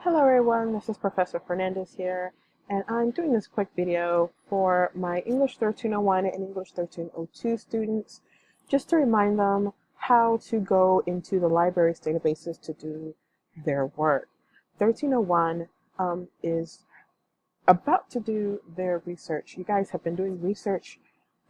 Hello everyone, this is Professor Fernandez here, and I'm doing this quick video for my English 1301 and English 1302 students, just to remind them how to go into the library's databases to do their work. 1301 is about to do their research. You guys have been doing research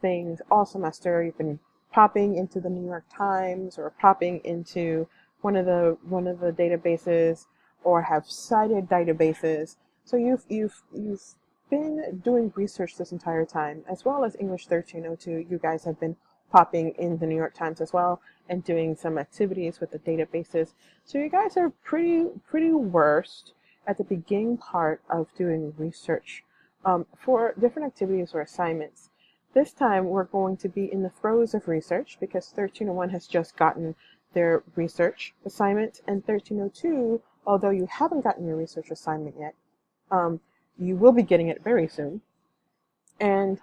things all semester. You've been popping into the New York Times or popping into one of the databases, or have cited databases. So you've been doing research this entire time, as well as English 1302. You guys have been popping in the New York Times as well and doing some activities with the databases. So you guys are pretty versed at the beginning part of doing research for different activities or assignments. This time we're going to be in the throes of research because 1301 has just gotten their research assignment, and 1302, although you haven't gotten your research assignment yet, you will be getting it very soon. And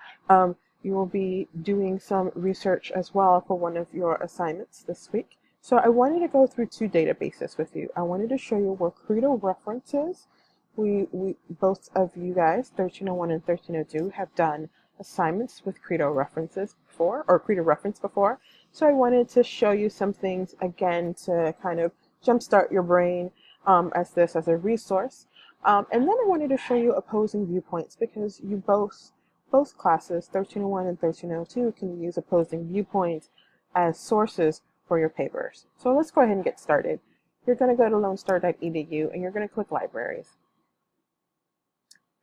you will be doing some research as well for one of your assignments this week. So I wanted to go through two databases with you. I wanted to show you where Credo references. We both of you guys, 1301 and 1302, have done assignments with Credo references before, or Credo reference before. So I wanted to show you some things again to kind of jumpstart your brain as a resource. And then I wanted to show you opposing viewpoints, because you both classes, 1301 and 1302, can use opposing viewpoints as sources for your papers. So let's go ahead and get started. You're going to go to lonestar.edu and you're going to click libraries.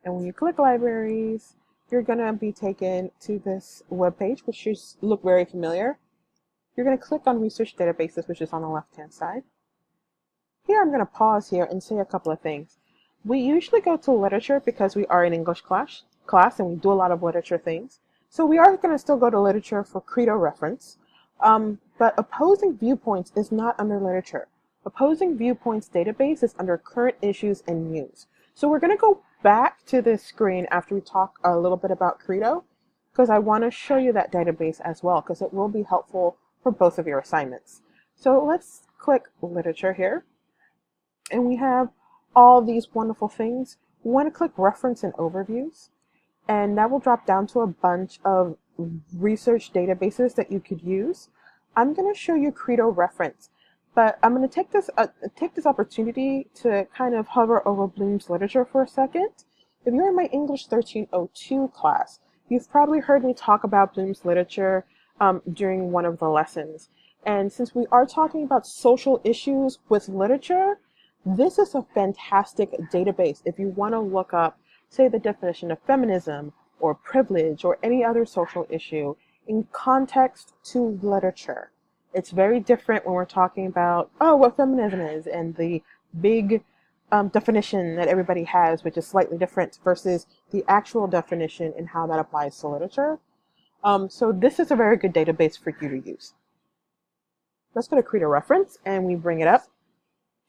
And when you click libraries, you're going to be taken to this webpage, which should look very familiar. You're going to click on research databases, which is on the left-hand side. Here I'm going to pause here and say a couple of things. We usually go to literature because we are in English class and we do a lot of literature things. So we are going to still go to literature for Credo reference. But opposing viewpoints is not under literature. Opposing viewpoints database is under current issues and news. So we're going to go back to this screen after we talk a little bit about Credo, because I want to show you that database as well, because it will be helpful for both of your assignments. So let's click literature here. And we have all these wonderful things. We want to click reference and overviews, and that will drop down to a bunch of research databases that you could use. I'm going to show you Credo reference, but I'm going to take this opportunity to kind of hover over Bloom's literature for a second. If you're in my English 1302 class, you've probably heard me talk about Bloom's literature during one of the lessons. And since we are talking about social issues with literature, this is a fantastic database if you want to look up, say, the definition of feminism or privilege or any other social issue in context to literature. It's very different when we're talking about, what feminism is and the big definition that everybody has, which is slightly different, versus the actual definition and how that applies to literature. So this is a very good database for you to use. Let's go to Credo reference and we bring it up.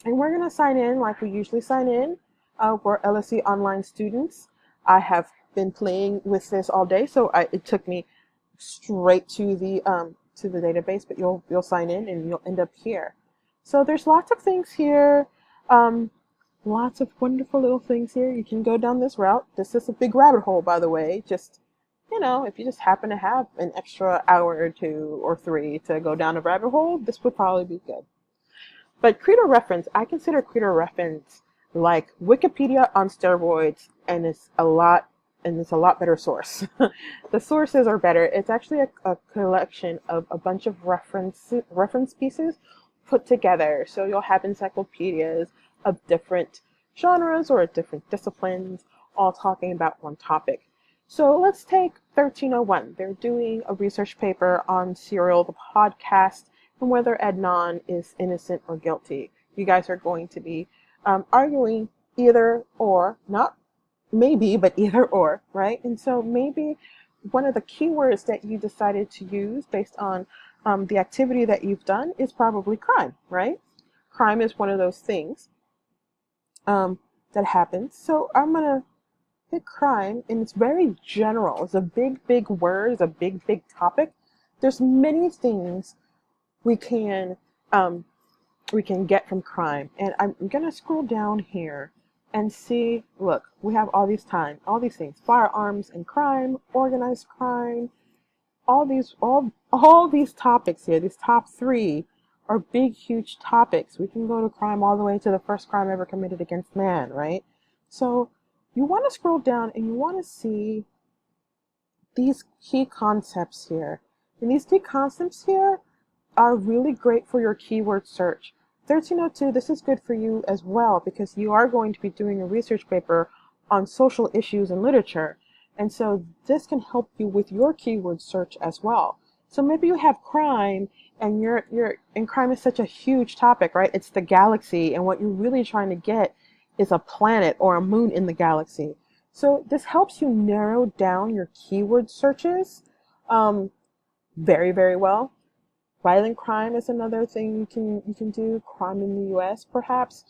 And we're going to sign in like we usually sign in. We're LSE online students. I have been playing with this all day, so it took me straight to the database. But you'll sign in and you'll end up here. So there's lots of things here, lots of wonderful little things here. You can go down this route. This is a big rabbit hole, by the way. Just if you just happen to have an extra hour or 2 or 3 to go down a rabbit hole, this would probably be good. But Credo reference, I consider Credo reference like Wikipedia on steroids, and it's a lot better source. The sources are better. It's actually a collection of a bunch of reference pieces put together. So you'll have encyclopedias of different genres or different disciplines, all talking about one topic. So let's take 1301. They're doing a research paper on Serial, the podcast, and whether Adnan is innocent or guilty. You guys are going to be arguing either or, not maybe, but either or, right? And so maybe one of the keywords that you decided to use based on the activity that you've done is probably crime, right? Crime is one of those things that happens. So I'm going to hit crime, and it's very general. It's a big word. It's a big topic. There's many things we can get from crime. And I'm going to scroll down here and see, look, we have all these things, firearms and crime, organized crime, all these topics here, these top three are big, huge topics. We can go to crime all the way to the first crime ever committed against man, right? So you want to scroll down and you want to see these key concepts here. And these key concepts here are really great for your keyword search. 1302, this is good for you as well because you are going to be doing a research paper on social issues in literature. And so this can help you with your keyword search as well. So maybe you have crime and and crime is such a huge topic, right? It's the galaxy, and what you're really trying to get is a planet or a moon in the galaxy. So this helps you narrow down your keyword searches very, very well. Violent crime is another thing you can do. Crime in the U.S. perhaps.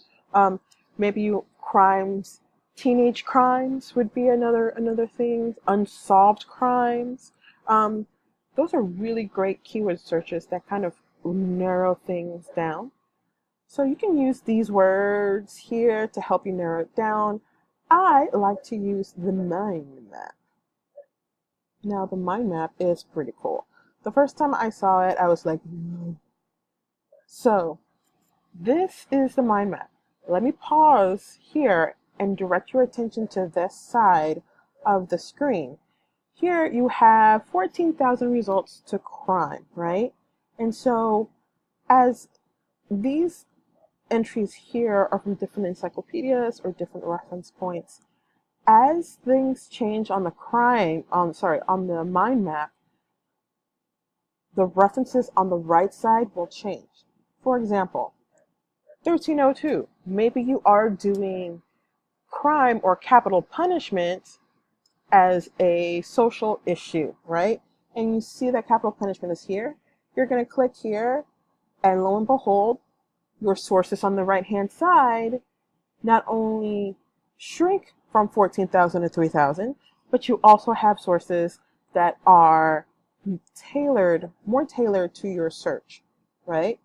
Maybe crimes, teenage crimes would be another thing. Unsolved crimes. Those are really great keyword searches that kind of narrow things down. So you can use these words here to help you narrow it down. I like to use the mind map. Now the mind map is pretty cool. The first time I saw it, I was like, no. So this is the mind map. Let me pause here and direct your attention to this side of the screen. Here you have 14,000 results to crime, right? And so as these entries here are from different encyclopedias or different reference points, as things change on the mind map, the references on the right side will change. For example, 1302, maybe you are doing crime or capital punishment as a social issue, right? And you see that capital punishment is here. You're going to click here, and lo and behold, your sources on the right-hand side not only shrink from 14,000 to 3,000, but you also have sources that are more tailored to your search, right?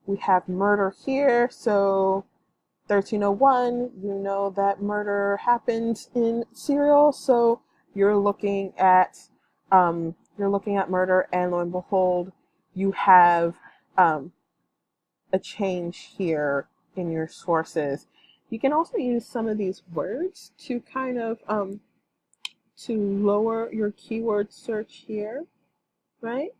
We have murder here, so 1301, you know that murder happened in serial, so you're looking at murder, and lo and behold, you have a change here in your sources. You can also use some of these words to kind of to lower your keyword search here, right?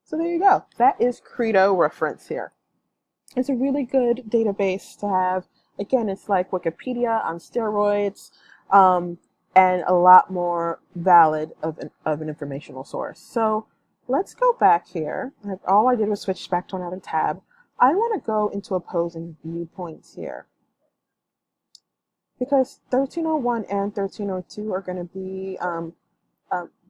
So there you go. That is Credo reference here. It's a really good database to have. Again, it's like Wikipedia on steroids, and a lot more valid of an informational source. So let's go back here. All I did was switch back to another tab. I want to go into opposing viewpoints here, because 1301 and 1302 are going to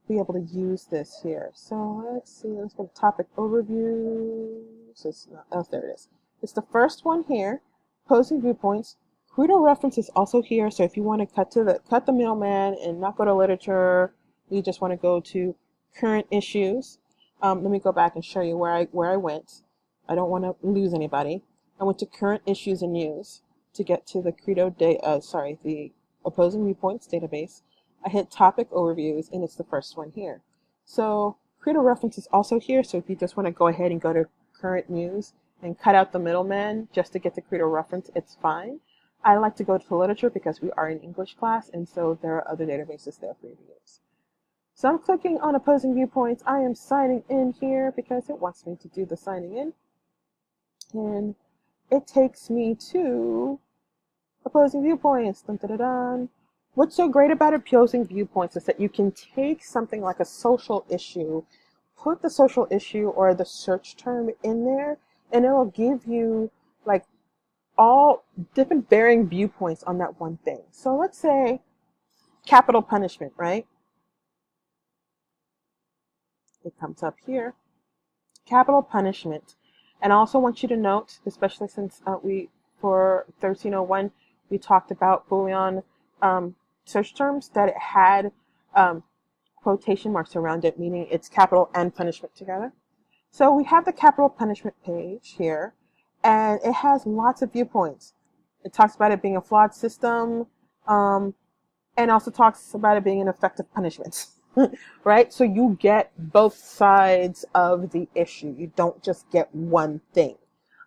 be able to use this here. So let's see. Let's go to topic overview. So it's not, oh, there it is. It's the first one here. Opposing viewpoints. Credo reference is also here. So if you want to cut the middleman and not go to literature, you just want to go to current issues. Let me go back and show you where I went. I don't want to lose anybody. I went to current issues and news to get to the the opposing viewpoints database. I hit topic overviews, and it's the first one here. So Credo reference is also here. So if you just want to go ahead and go to current news and cut out the middleman just to get the Credo reference, it's fine. I like to go to literature because we are in English class, and so there are other databases there for you to use. So I'm clicking on opposing viewpoints. I am signing in here because it wants me to do the signing in. And it takes me to opposing viewpoints. Dun, dun, dun, dun. What's so great about opposing viewpoints is that you can take something like a social issue, put the social issue or the search term in there, and it'll give you like all different varying viewpoints on that one thing. So let's say capital punishment, right? It comes up here. Capital punishment. And I also want you to note, especially since for 1301, we talked about Boolean search terms, that it had quotation marks around it, meaning it's capital and punishment together. So we have the capital punishment page here, and it has lots of viewpoints. It talks about it being a flawed system, and also talks about it being an effective punishment. Right? So you get both sides of the issue. You don't just get one thing.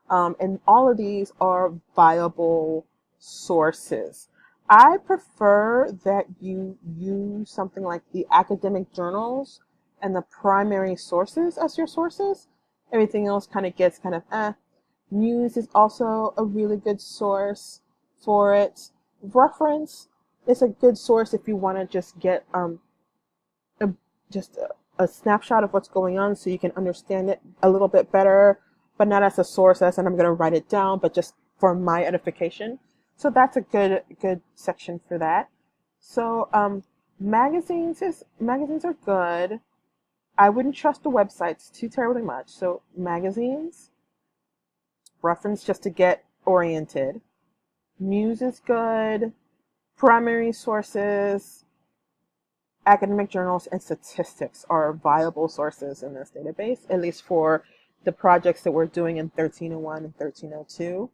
And all of these are viable sources. I prefer that you use something like the academic journals and the primary sources as your sources. Everything else kind of gets kind of News is also a really good source for it. Reference is a good source if you want to just get a snapshot of what's going on so you can understand it a little bit better, but not as a source as and I'm going to write it down, but just for my edification. So that's a good section for that. So magazines are good. I wouldn't trust the websites too terribly much. So magazines, reference just to get oriented. News is good. Primary sources, academic journals, and statistics are viable sources in this database, at least for the projects that we're doing in 1301 and 1302.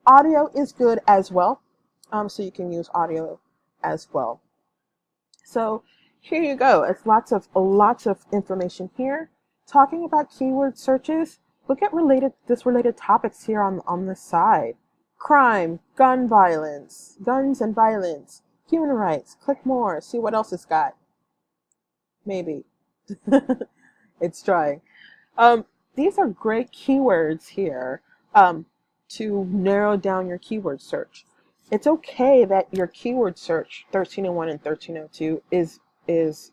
Audio is good as well, so you can use audio as well. So here you go. It's lots of information here. Talking about keyword searches, look at related topics here on the side. Crime, guns and violence, human rights. Click more, see what else it's got. Maybe. It's trying. These are great keywords here to narrow down your keyword search. It's okay that your keyword search, 1301 and 1302, is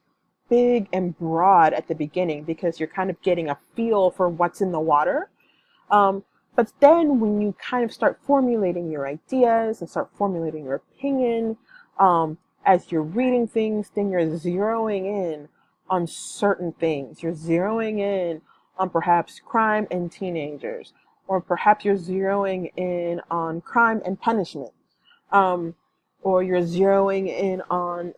big and broad at the beginning because you're kind of getting a feel for what's in the water. But then when you kind of start formulating your ideas and start formulating your opinion, as you're reading things, then you're zeroing in on certain things. You're zeroing in on perhaps crime and teenagers, or perhaps you're zeroing in on crime and punishment, or you're zeroing in on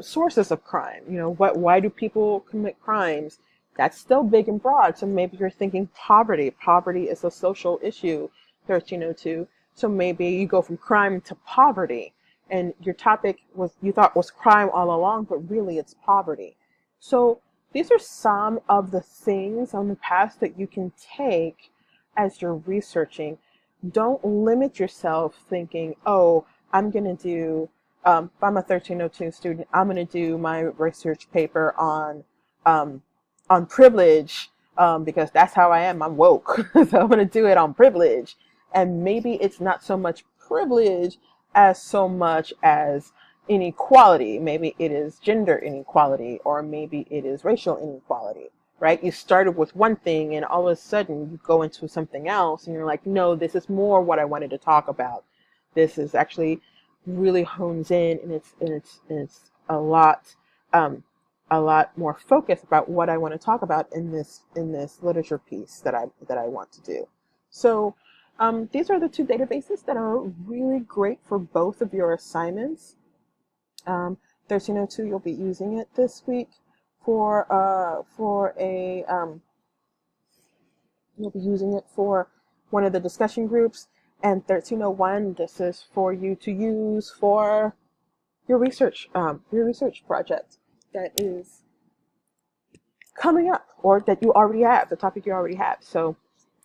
sources of crime. You know, why do people commit crimes? That's still big and broad. So maybe you're thinking poverty. Poverty is a social issue, 1302. So maybe you go from crime to poverty. And your topic you thought was crime all along, but really it's poverty. So these are some of the things on the path that you can take as you're researching. Don't limit yourself thinking, oh, I'm going to do, if I'm a 1302 student, I'm going to do my research paper on privilege, because that's how I am. I'm woke. So I'm going to do it on privilege. And maybe it's not so much privilege as so much as inequality. Maybe it is gender inequality, or maybe it is racial inequality, right? You started with one thing and all of a sudden you go into something else and you're like, no, this is more what I wanted to talk about. This is actually really hones in, and it's a lot more focused about what I want to talk about in this literature piece that I want to do. So these are the two databases that are really great for both of your assignments. 1302, you'll be using it this week for you'll be using it for one of the discussion groups, and 1301, this is for you to use for your research project that is coming up, or that you already have, the topic you already have. So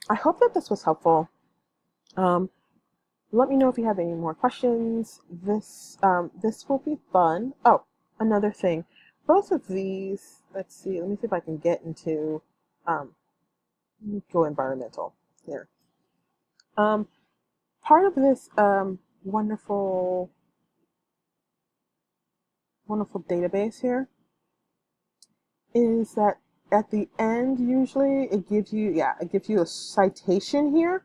I hope that this was helpful. Let me know if you have any more questions. This will be fun. Oh, another thing. Both of these, let's see, let me see if I can get into, go environmental here. Part of this wonderful database here is that at the end, usually it gives you a citation here.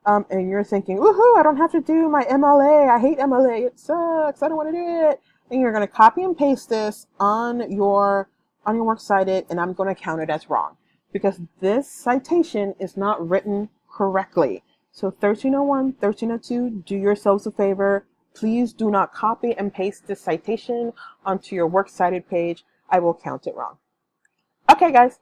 And you're thinking, woohoo, I don't have to do my MLA. I hate MLA. It sucks. I don't want to do it. And you're going to copy and paste this on your works cited, and I'm going to count it as wrong because this citation is not written correctly. So 1301, 1302, do yourselves a favor. Please do not copy and paste this citation onto your works cited page. I will count it wrong. Okay, guys.